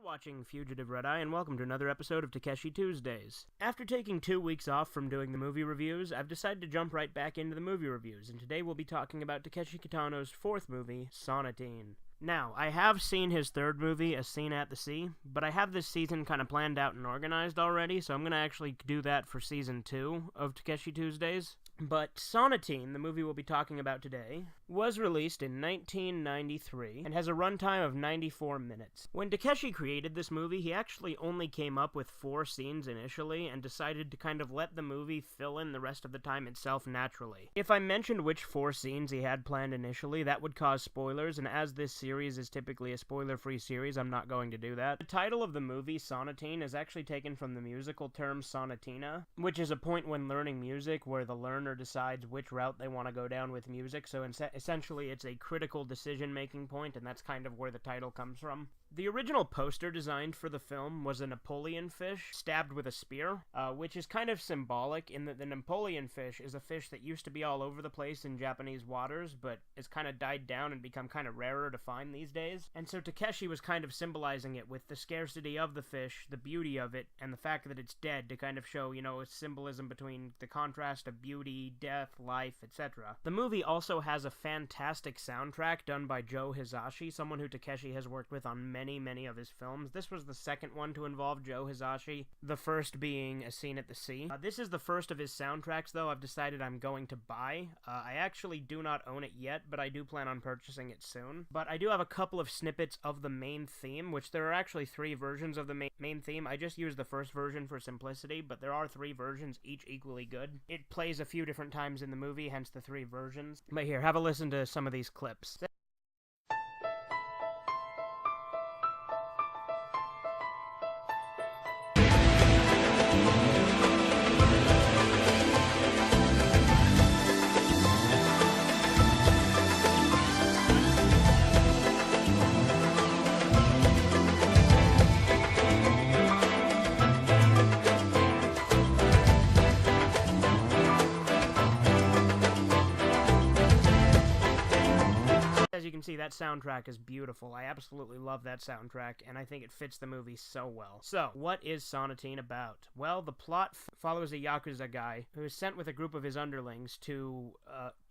watching Fugitive Red Eye, and welcome to another episode of Takeshi Tuesdays. After taking 2 weeks off from doing the movie reviews, I've decided to jump right back into the movie reviews, and today we'll be talking about Takeshi Kitano's fourth movie, Sonatine. Now, I have seen his third movie, A Scene at the Sea, but I have this season kind of planned out and organized already, so I'm going to actually do that for Season 2 of Takeshi Tuesdays. But Sonatine, the movie we'll be talking about today, was released in 1993 and has a runtime of 94 minutes. When Takeshi created this movie, he actually only came up with 4 scenes initially and decided to kind of let the movie fill in the rest of the time itself naturally. If I mentioned which 4 scenes he had planned initially, that would cause spoilers, and as this series is typically a spoiler-free series, I'm not going to do that. The title of the movie, Sonatine, is actually taken from the musical term sonatina, which is a point when learning music where the learner decides which route they want to go down with music, so essentially it's a critical decision-making point, and that's kind of where the title comes from. The original poster designed for the film was a Napoleon fish stabbed with a spear, which is kind of symbolic in that the Napoleon fish is a fish that used to be all over the place in Japanese waters, but has kind of died down and become kind of rarer to find these days. And so Takeshi was kind of symbolizing it with the scarcity of the fish, the beauty of it, and the fact that it's dead to kind of show, a symbolism between the contrast of beauty, death, life, etc. The movie also has a fantastic soundtrack done by Joe Hisaishi, someone who Takeshi has worked with on many of his films. This was the second one to involve Joe Hisaishi, the first being A Scene at the Sea. This is the first of his soundtracks, though, I've decided I'm going to buy. I actually do not own it yet, but I do plan on purchasing it soon. But I do have a couple of snippets of the main theme, which there are actually 3 versions of the main theme. I just used the first version for simplicity, but there are 3 versions, each equally good. It plays a few different times in the movie, hence the 3 versions. But here, have a listen to some of these clips. As you can see, that soundtrack is beautiful. I absolutely love that soundtrack, and I think it fits the movie so well. So, what is Sonatine about? Well, the plot follows a Yakuza guy who is sent with a group of his underlings to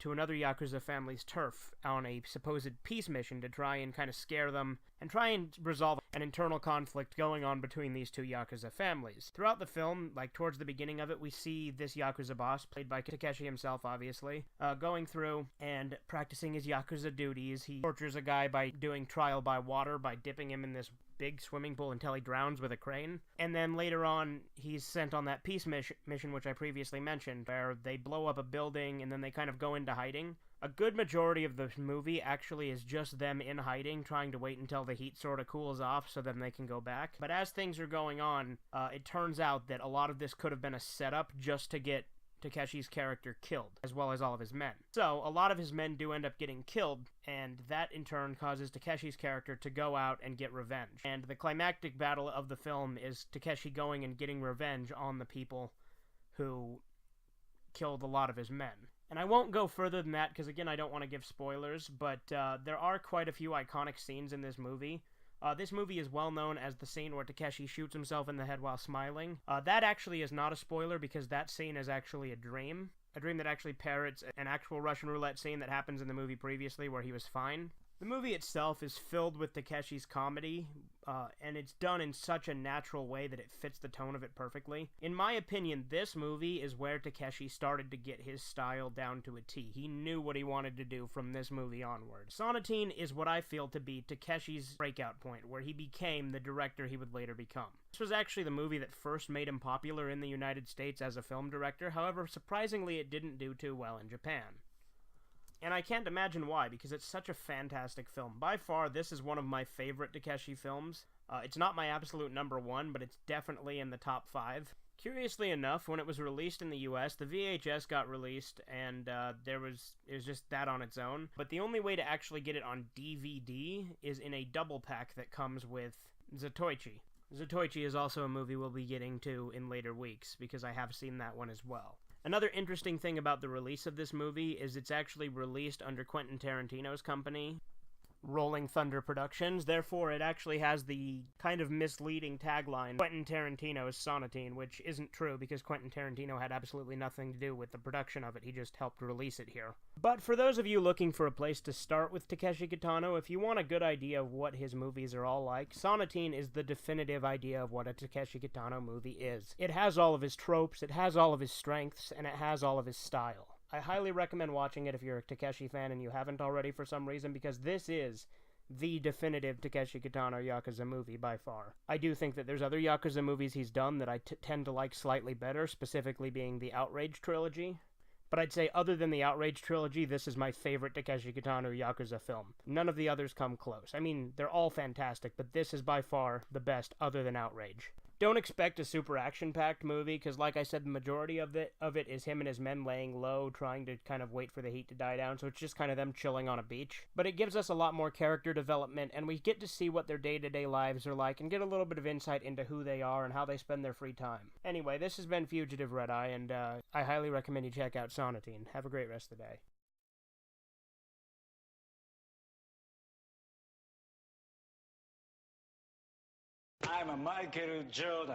another Yakuza family's turf on a supposed peace mission to try and kind of scare them and try and resolve an internal conflict going on between these 2 Yakuza families. Throughout the film, like towards the beginning of it, we see this Yakuza boss, played by Takeshi himself, obviously, going through and practicing his Yakuza duties. He tortures a guy by doing trial by water, by dipping him in this big swimming pool until he drowns with a crane. And then later on, he's sent on that peace mission which I previously mentioned, where they blow up a building and then they kind of go into hiding. A good majority of the movie actually is just them in hiding, trying to wait until the heat sort of cools off so then they can go back. But as things are going on, it turns out that a lot of this could have been a setup just to get Takeshi's character killed, as well as all of his men. So, a lot of his men do end up getting killed, and that in turn causes Takeshi's character to go out and get revenge. And the climactic battle of the film is Takeshi going and getting revenge on the people who killed a lot of his men. And I won't go further than that, because again, I don't want to give spoilers, but there are quite a few iconic scenes in this movie. This movie is well known as the scene where Takeshi shoots himself in the head while smiling. That actually is not a spoiler because that scene is actually a dream that actually parrots an actual Russian roulette scene that happens in the movie previously where he was fine. The movie itself is filled with Takeshi's comedy, and it's done in such a natural way that it fits the tone of it perfectly. In my opinion, this movie is where Takeshi started to get his style down to a T. He knew what he wanted to do from this movie onward. Sonatine is what I feel to be Takeshi's breakout point, where he became the director he would later become. This was actually the movie that first made him popular in the United States as a film director, however, surprisingly it didn't do too well in Japan. And I can't imagine why, because it's such a fantastic film. By far, this is one of my favorite Takeshi films. It's not my absolute number 1, but it's definitely in the top 5. Curiously enough, when it was released in the US, the VHS got released, and it was just that on its own. But the only way to actually get it on DVD is in a double pack that comes with Zatoichi. Zatoichi is also a movie we'll be getting to in later weeks, because I have seen that one as well. Another interesting thing about the release of this movie is it's actually released under Quentin Tarantino's company, Rolling Thunder Productions. Therefore, it actually has the kind of misleading tagline, Quentin Tarantino's Sonatine, which isn't true because Quentin Tarantino had absolutely nothing to do with the production of it. He just helped release it here. But for those of you looking for a place to start with Takeshi Kitano, if you want a good idea of what his movies are all like, Sonatine is the definitive idea of what a Takeshi Kitano movie is. It has all of his tropes, it has all of his strengths, and it has all of his style. I highly recommend watching it if you're a Takeshi fan and you haven't already for some reason, because this is the definitive Takeshi Kitano Yakuza movie by far. I do think that there's other Yakuza movies he's done that I tend to like slightly better, specifically being the Outrage trilogy. But I'd say other than the Outrage trilogy, this is my favorite Takeshi Kitano Yakuza film. None of the others come close. I mean, they're all fantastic, but this is by far the best other than Outrage. Don't expect a super action-packed movie, because like I said, the majority of it is him and his men laying low, trying to kind of wait for the heat to die down, so it's just kind of them chilling on a beach. But it gives us a lot more character development, and we get to see what their day-to-day lives are like, and get a little bit of insight into who they are and how they spend their free time. Anyway, this has been Fugitive Red Eye, and I highly recommend you check out Sonatine. Have a great rest of the day. I'm a Michael Jordan.